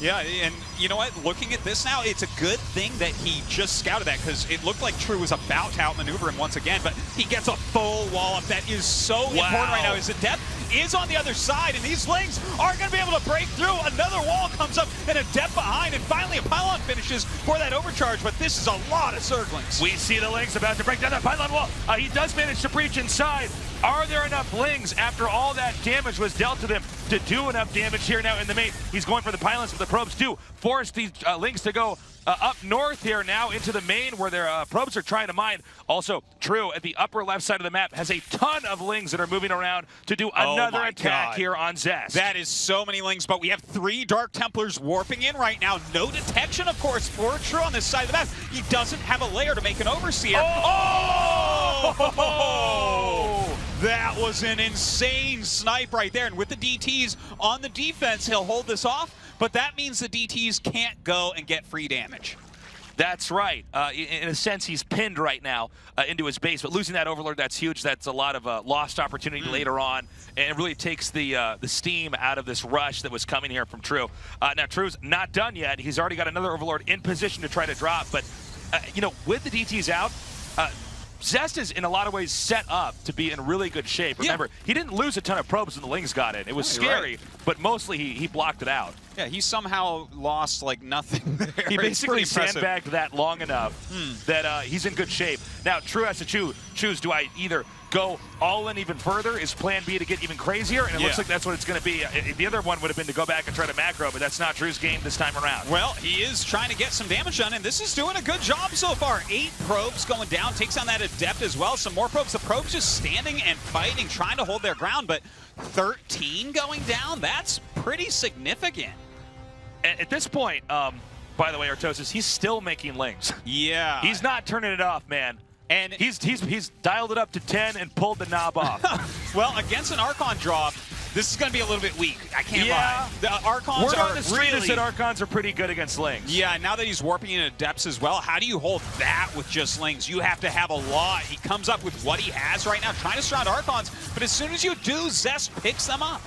Yeah, and you know what? Looking at this now, it's a good thing that he just scouted that, because it looked like True was about to outmaneuver him once again, but he gets a full wall up. That is so important right now. His Adept is on the other side, and these Lings are going to be able to break through. Another wall comes up, and Adept behind, and finally a pylon finishes for that overcharge, but this is a lot of Zerglings. We see the Lings about to break down that pylon wall. He does manage to breach inside. Are there enough Lings after all that damage was dealt to them to do enough damage here now in the main? He's going for the pylons, but the probes do force these Lings to go up north here now into the main where their probes are trying to mine. Also, True at the upper left side of the map has a ton of Lings that are moving around to do another attack here on Zest. That is so many Lings, but we have 3 Dark Templars warping in right now. No detection, of course, for True on this side of the map. He doesn't have a layer to make an Overseer. That was an insane snipe right there. And with the DTs on the defense, he'll hold this off. But that means the DTs can't go and get free damage. That's right. In a sense, he's pinned right now into his base. But losing that Overlord, that's huge. That's a lot of lost opportunity later on. And it really takes the steam out of this rush that was coming here from True. Now, True's not done yet. He's already got another Overlord in position to try to drop. But, you know, with the DTs out, Zest is in a lot of ways set up to be in really good shape. Remember, he didn't lose a ton of probes when the Lings got in. It was scary, but mostly he blocked it out. Yeah, he somehow lost like nothing there. He basically sandbagged that long enough that he's in good shape. Now, True has to choose. Do I either go all in even further? Is plan B to get even crazier? And it looks like that's what it's going to be. The other one would have been to go back and try to macro, but that's not True's game this time around. Well, he is trying to get some damage done, and this is doing a good job so far. 8 probes going down, takes down that Adept as well. Some more probes. The probes just standing and fighting, trying to hold their ground, but 13 going down, that's pretty significant. At this point, by the way, Artosis, he's still making Lings. Yeah. He's not turning it off, man. And he's dialed it up to 10 and pulled the knob off. Well, against an Archon drop, this is going to be a little bit weak. I can't lie. The Archons Word are on the street really... is that Archons are pretty good against Lings. Yeah, now that he's warping into Adepts as well, how do you hold that with just Lings? You have to have a lot. He comes up with what he has right now, trying to surround Archons, but as soon as you do, Zest picks them up.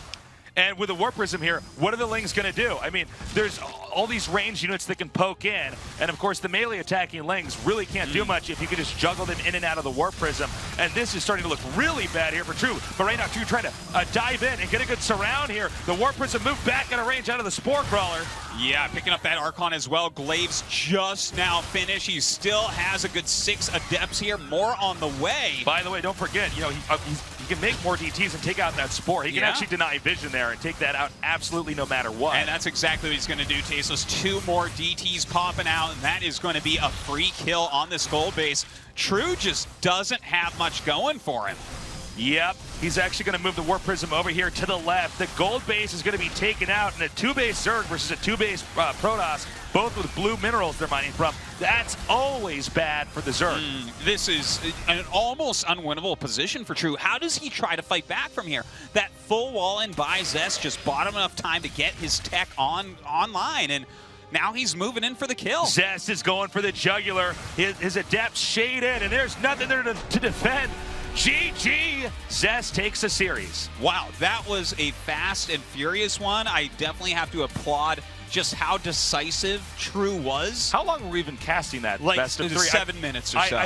And with a Warp Prism here, what are the Lings going to do? I mean, there's all these range units that can poke in, and of course the melee attacking Lings really can't do much if you can just juggle them in and out of the Warp Prism. and this is starting to look really bad here for True. But right now, True trying to dive in and get a good surround here. The Warp Prism moved back out of range out of the Spore Crawler. Yeah, picking up that Archon as well. Glaive's just now finished. He still has a good 6 Adepts here. More on the way. By the way, don't forget, you know, he can make more DTs and take out that Spore. He can actually deny vision there and take that out absolutely no matter what. And that's exactly what he's going to do, Tasteless. 2 more DTs popping out, and that is going to be a free kill on this gold base. True just doesn't have much going for him. Yep, he's actually going to move the Warp Prism over here to the left. The gold base is going to be taken out, and a 2-base Zerg versus a 2-base Protoss, both with blue minerals they're mining from. That's always bad for the Zerg. This is an almost unwinnable position for True. How does he try to fight back from here? That full wall in by Zest just bought him enough time to get his tech online, and now he's moving in for the kill. Zest is going for the jugular. His Adepts shade in, and there's nothing there to defend. GG! Zest takes a series. Wow, that was a fast and furious one. I definitely have to applaud just how decisive True was. How long were we even casting that like best of 3? 7 minutes or so.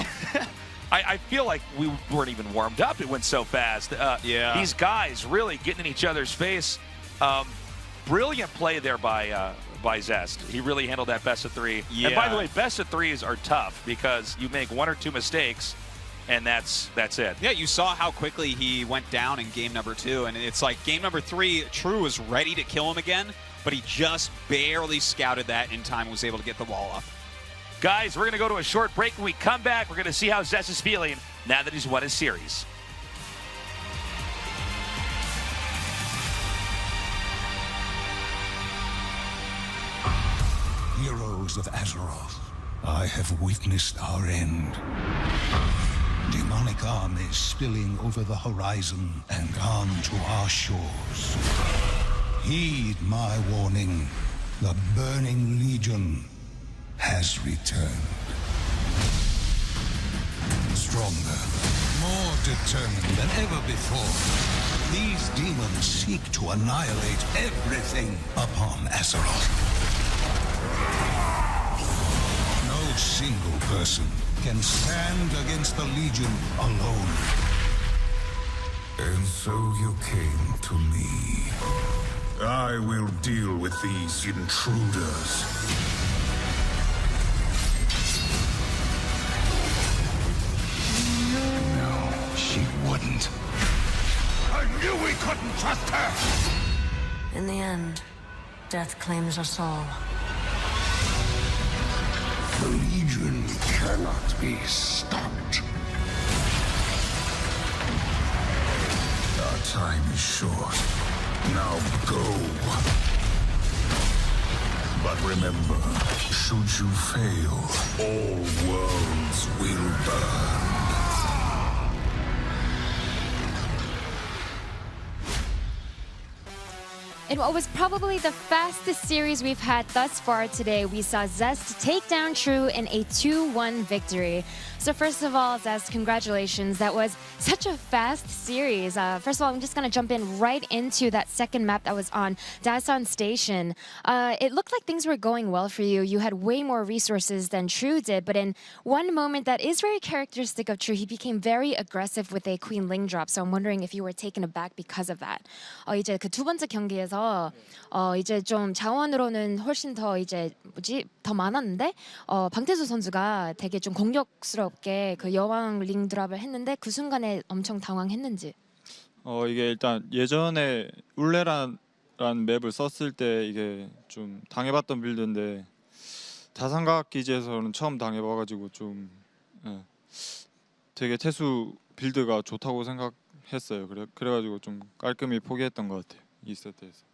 I feel like we weren't even warmed up. It went so fast. Yeah. These guys really getting in each other's face. Brilliant play there by Zest. He really handled that best of 3. Yeah. And by the way, best of 3s are tough because you make 1 or 2 mistakes, and that's it. Yeah, you saw how quickly he went down in game number 2, and it's like game number 3, True was ready to kill him again, but he just barely scouted that in time and was able to get the wall up. Guys, we're going to go to a short break. When we come back, we're going to see how Zest is feeling now that he's won his series. Heroes of Azeroth, I have witnessed our end. Demonic armies spilling over the horizon and onto our shores. Heed my warning. The Burning Legion has returned. Stronger, more determined than ever before. These demons seek to annihilate everything upon Azeroth. No single person can stand against the Legion alone. And so you came to me. I will deal with these intruders. No, she wouldn't. I knew we couldn't trust her! In the end, death claims us all. The Legion cannot be stopped. Our time is short. Now go. But remember, should you fail, all worlds will burn. In what was probably the fastest series we've had thus far today, we saw Zest take down True in a 2-1 victory. So first of all, Zest, congratulations. That was such a fast series. First of all, I'm just going to jump in right into that second map that was on Dasan Station. It looked like things were going well for you. You had way more resources than True did, but in one moment that is very characteristic of True, he became very aggressive with a Queen Ling drop. So I'm wondering if you were taken aback because of that. 이제 그 두 번째 경기에서 이제 좀 자원으로는 훨씬 더 더 많았는데 방태수 선수가 되게 좀 공격스럽게 그 여왕 링 드랍을 했는데 그 순간에 엄청 당황했는지. 이게 일단 예전에 울레라는 맵을 썼을 때 이게 좀 당해봤던 빌드인데 다산각 기지에서는 처음 당해봐가지고 좀 되게 태수 빌드가 좋다고 생각했어요. 그래가지고 좀 깔끔히 포기했던 것 같아요. 이 세트에서.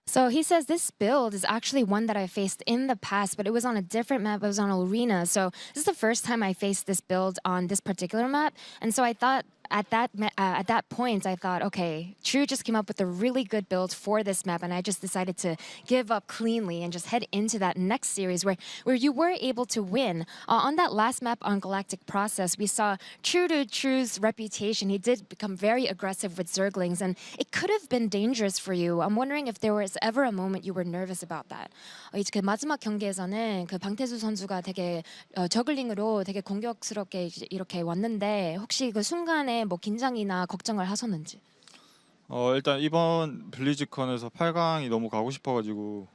So he says this build is actually one that I faced in the past, but it was on a different map. It was on Arena. So this is the first time I faced this build on this particular map. And so I thought at that point, I thought, okay, True just came up with a really good build for this map, and I just decided to give up cleanly and just head into that next series where you were able to win. On that last map on Galactic Process, we saw true to True's reputation. He did become very aggressive with Zerglings, and it could have been dangerous for you. I'm wondering if there was ever a moment you were nervous about that. 이제 그 마지막 경기에서는 그 방태수 선수가 되게 저글링으로 되게 공격스럽게 이렇게 왔는데 혹시 그 순간에 뭐 긴장이나 걱정을 하셨는지? 일단 이번 블리즈컨에서 8강이 너무 가고 싶어가지고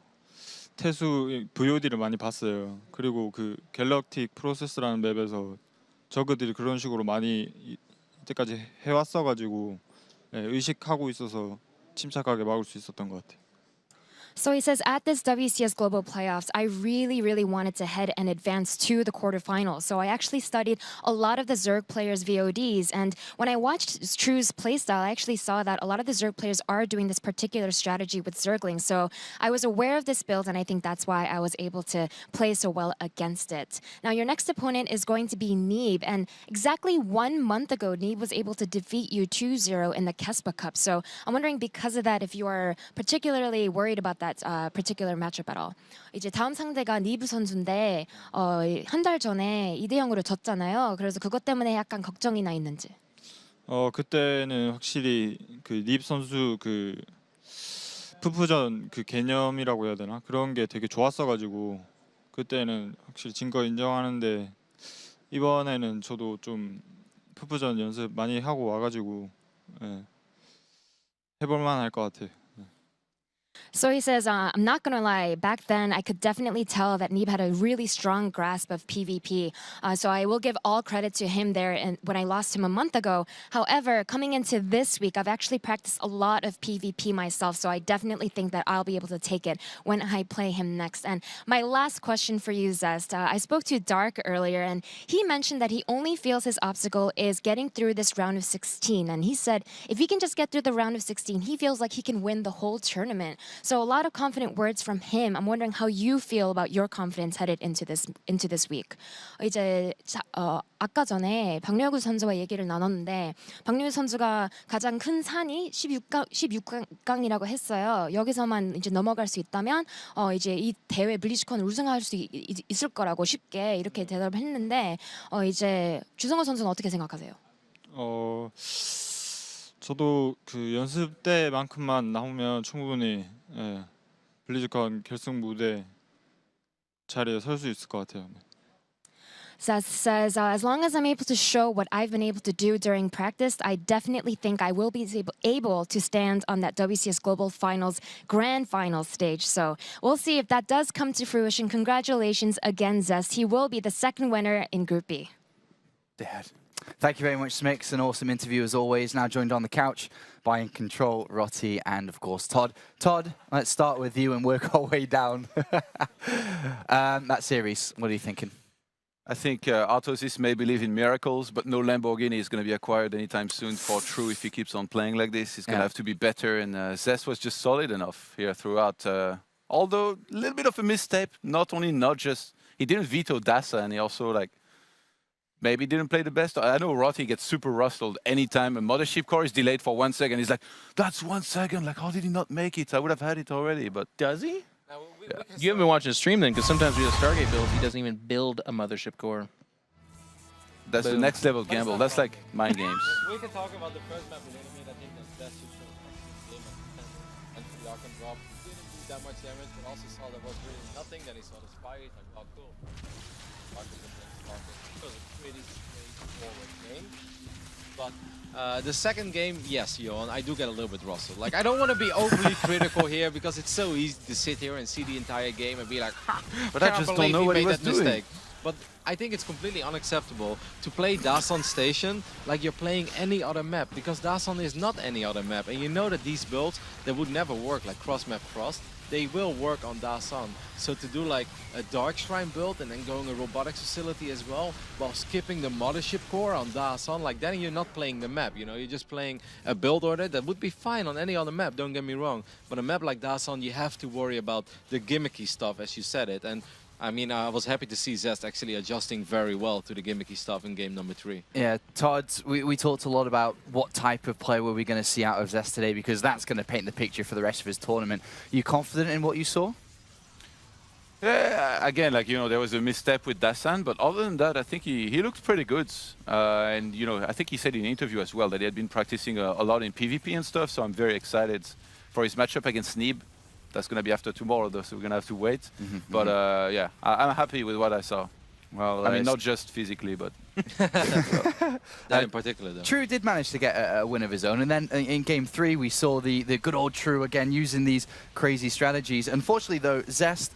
태수 VOD를 많이 봤어요. 그리고 그 갤럭틱 프로세스라는 맵에서 저그들이 그런 식으로 많이 이때까지 해왔어가지고 의식하고 있어서 침착하게 막을 수 있었던 것 같아요. So he says, at this WCS Global Playoffs, I really wanted to head and advance to the quarterfinals. So I actually studied a lot of the Zerg players' VODs. And when I watched True's playstyle, I actually saw that a lot of the Zerg players are doing this particular strategy with Zerglings. So I was aware of this build, and I think that's why I was able to play so well against it. Now, your next opponent is going to be Neeb. And exactly 1 month ago, Neeb was able to defeat you 2-0 in the Kespa Cup. So I'm wondering, because of that, if you are particularly worried about that particular matchup at all. 이제 다음 상대가 니브 선수인데 한 달 전에 2대0으로 졌잖아요. 그래서 그것 때문에 약간 걱정이나 있는지. 그때는 확실히 그 닙 선수 그 푸푸전 그 개념이라고 해야 되나 그런 게 되게 좋았어가지고 그때는 확실히 진 거 인정하는데 이번에는 저도 좀 푸푸전 연습 많이 하고 와가지고 해볼만 할 것 같아요. So he says, I'm not going to lie, back then I could definitely tell that Neeb had a really strong grasp of PvP. So I will give all credit to him there and when I lost him a month ago. However, coming into this week, I've actually practiced a lot of PvP myself, so I definitely think that I'll be able to take it when I play him next. And my last question for you, Zest. I spoke to Dark earlier, and he mentioned that he only feels his obstacle is getting through this round of 16. And he said if he can just get through the round of 16, he feels like he can win the whole tournament. So a lot of confident words from him. I'm wondering how you feel about your confidence headed into this week. 이제 아까 전에 박명구 선수와 얘기를 나눴는데 박명구 선수가 가장 큰 산이 16강이라고 했어요. 여기서만 이제 넘어갈 수 있다면 이제 이 대회 블리즈컨을 우승할 수 있을 거라고 쉽게 이렇게 대답을 했는데 이제 주성호 선수는 어떻게 생각하세요? 저도 그 연습 때만큼만 나오면 충분히 블리즈컨 결승 무대 자리에 설 수 있을 것 같아요. Zest says, as long as I'm able to show what I've been able to do during practice, I definitely think I will be able to stand on that WCS Global Finals Grand Finals stage. So we'll see if that does come to fruition. Congratulations again, Zest. He will be the second winner in Group B. Dad. Thank you very much, Smix. An awesome interview as always. Now joined on the couch by In Control, Rotti, and of course Todd. Todd, let's start with you and work our way down. That series, what are you thinking? I think Artosis may believe in miracles, but no Lamborghini is going to be acquired anytime soon for True if he keeps on playing like this. He's going to have to be better, and Zest was just solid enough here throughout. Although a little bit of a misstep, not just he didn't veto Dasa, and he also maybe didn't play the best. I know Rotti gets super rustled anytime a mothership core is delayed for 1 second. He's like, that's 1 second. Like, how did he not make it? I would have had it already, but does he? Yeah. You haven't been watching his stream then, because sometimes we do Stargate builds, he doesn't even build a mothership core. That's the next level gamble. That's like mind games. We can talk about the first map a little bit. I think that's best to show game and Dark and Drop didn't do that much damage, but also saw there was really nothing. Then he saw the spy, like, oh cool. It was a pretty straightforward game. But the second game, yes, Johan, I do get a little bit rustled. Like, I don't want to be overly critical here because it's so easy to sit here and see the entire game and be like, ha, but I just don't know what he was doing. Mistake. But I think it's completely unacceptable to play Dasan Station like you're playing any other map, because Dasan is not any other map. And you know that these builds, they would never work like cross-map cross. They will work on Dasan. So to do like a Dark Shrine build and then going a robotics facility as well, while skipping the mothership core on Dasan, like then you're not playing the map, you know, you're just playing a build order that would be fine on any other map, don't get me wrong. But a map like Dasan, you have to worry about the gimmicky stuff, as you said it. And I mean, I was happy to see Zest actually adjusting very well to the gimmicky stuff in game number 3. Yeah, Todd, we talked a lot about what type of player were we going to see out of Zest today, because that's going to paint the picture for the rest of his tournament. Are you confident in what you saw? Yeah, again, like, there was a misstep with Dasan, but other than that, I think he looked pretty good. And, I think he said in an interview as well that he had been practicing a lot in PvP and stuff, so I'm very excited for his matchup against Neeb. That's going to be after tomorrow, though, so we're going to have to wait. But, yeah, I'm happy with what I saw. Well, I mean, not just physically, but... that in particular, though. True did manage to get a win of his own, and then in Game 3, we saw the good old True again using these crazy strategies. Unfortunately, though, Zest,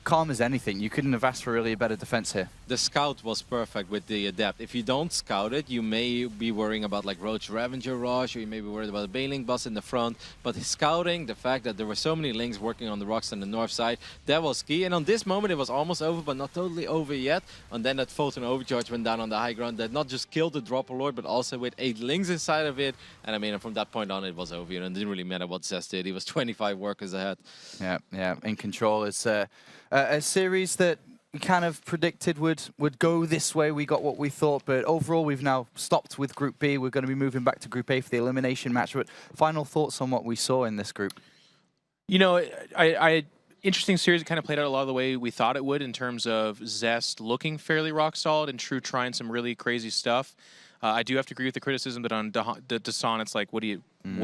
calm as anything. You couldn't have asked for really a better defense here. The scout was perfect with the Adept. If you don't scout it, you may be worrying about like Roach Ravager Rush, or you may be worried about a Bailing Bus in the front. But his scouting, the fact that there were so many links working on the rocks on the north side, that was key. And on this moment, it was almost over, but not totally over yet. And then that Photon Overcharge went down on the high ground that not just killed the Dropper Lord, but also with 8 links inside of it. And I mean, from that point on, it was over. And it didn't really matter what Zest did. He was 25 workers ahead. Yeah, in control. It's a series that we kind of predicted would go this way. We got what we thought, but overall we've now stopped with Group B. We're going to be moving back to Group A for the elimination match. But final thoughts on what we saw in this group? Interesting series. It kind of played out a lot of the way we thought it would in terms of Zest looking fairly rock solid and True trying some really crazy stuff. I do have to agree with the criticism that on Dasan, it's like, what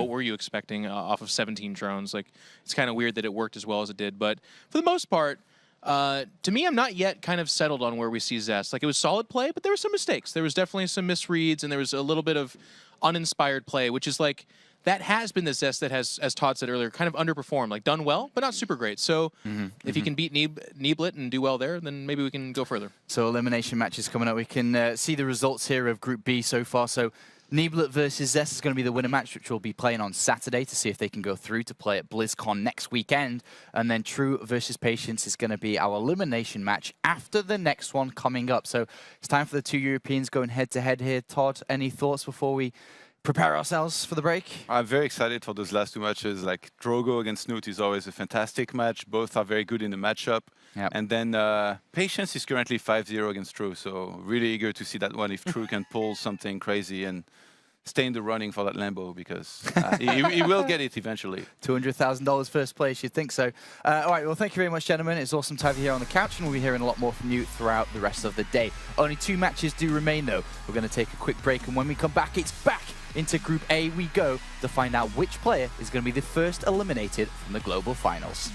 were you expecting off of 17 drones? Like, it's kind of weird that it worked as well as it did. But for the most part, to me, I'm not yet kind of settled on where we see Zest. Like, it was solid play, but there were some mistakes. There was definitely some misreads, and there was a little bit of uninspired play, which is like, that has been the Zest that has, as Todd said earlier, kind of underperformed. Like, done well, but not super great. So if he can beat Neeblit and do well there, then maybe we can go further. So elimination matches coming up. We can see the results here of Group B so far. So Neeblit versus Zest is going to be the winner match, which we'll be playing on Saturday to see if they can go through to play at BlizzCon next weekend. And then True versus Patience is going to be our elimination match after the next one coming up. So it's time for the 2 Europeans going head-to-head here. Todd, any thoughts before we prepare ourselves for the break? I'm very excited for those last 2 matches. Like, Drogo against Snoot is always a fantastic match. Both are very good in the matchup. Yep. And then Patience is currently 5-0 against True, so really eager to see that one if True can pull something crazy and stay in the running for that Lambo, because he will get it eventually. $200,000 first place, you'd think so. All right, well, thank you very much, gentlemen. It's awesome to have you here on the couch, and we'll be hearing a lot more from you throughout the rest of the day. Only 2 matches do remain, though. We're going to take a quick break, and when we come back, it's back into Group A we go to find out which player is going to be the first eliminated from the global finals.